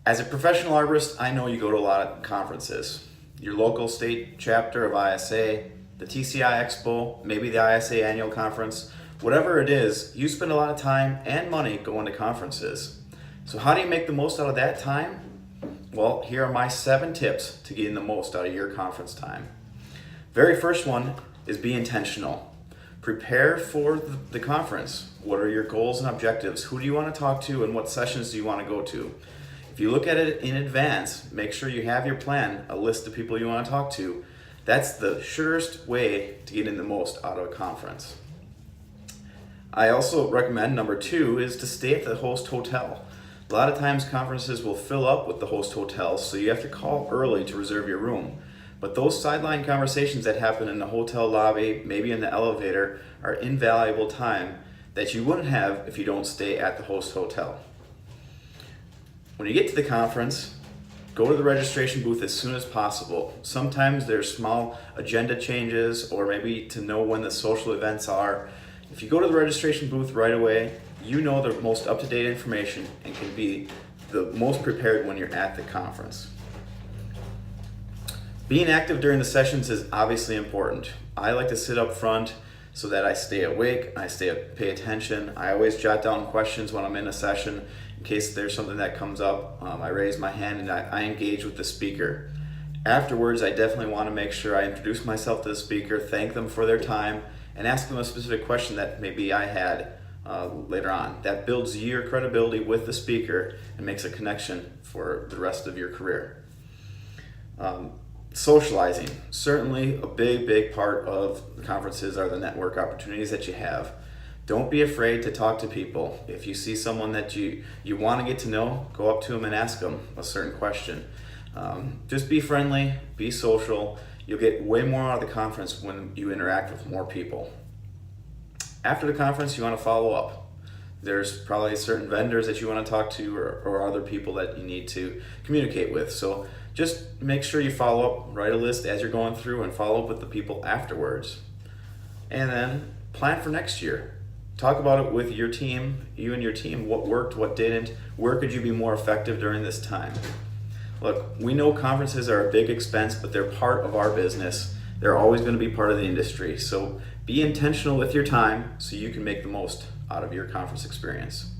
As a professional arborist, I know you go to a lot of conferences. Your local state chapter of ISA, the TCI Expo, maybe the ISA annual conference, whatever it is, you spend a lot of time and money going to conferences. So how do you make the most out of that time? Well, here are my 7 tips to getting the most out of your conference time. Very first one is be intentional. Prepare for the conference. What are your goals and objectives? Who do you want to talk to and what sessions do you want to go to? If you look at it in advance, make sure you have your plan, a list of people you want to talk to. That's the surest way to get in the most out of a conference. I also recommend number 2 is to stay at the host hotel. A lot of times conferences will fill up with the host hotels, so you have to call early to reserve your room. But those sideline conversations that happen in the hotel lobby, maybe in the elevator, are invaluable time that you wouldn't have if you don't stay at the host hotel. When you get to the conference, go to the registration booth as soon as possible. Sometimes there's small agenda changes or maybe to know when the social events are. If you go to the registration booth right away, you know the most up-to-date information and can be the most prepared when you're at the conference. Being active during the sessions is obviously important. I like to sit up front so that I stay awake, pay attention. I always jot down questions when I'm in a session in case there's something that comes up. I raise my hand and I engage with the speaker. Afterwards, I definitely want to make sure I introduce myself to the speaker, thank them for their time, and ask them a specific question that maybe I had later on. That builds your credibility with the speaker and makes a connection for the rest of your career. Socializing. Certainly a big part of the conferences are the network opportunities that you have. Don't be afraid to talk to people. If you see someone that you want to get to know, go up to them and ask them a certain question. Just be friendly, be social. You'll get way more out of the conference when you interact with more people. After the conference, you want to follow up. There's probably certain vendors that you want to talk to or other people that you need to communicate with. So just make sure you follow up, write a list as you're going through and follow up with the people afterwards. And then plan for next year. Talk about it with your team, you and your team, what worked, what didn't, where could you be more effective during this time. Look, we know conferences are a big expense, but they're part of our business. They're always going to be part of the industry. So be intentional with your time so you can make the most out of your conference experience.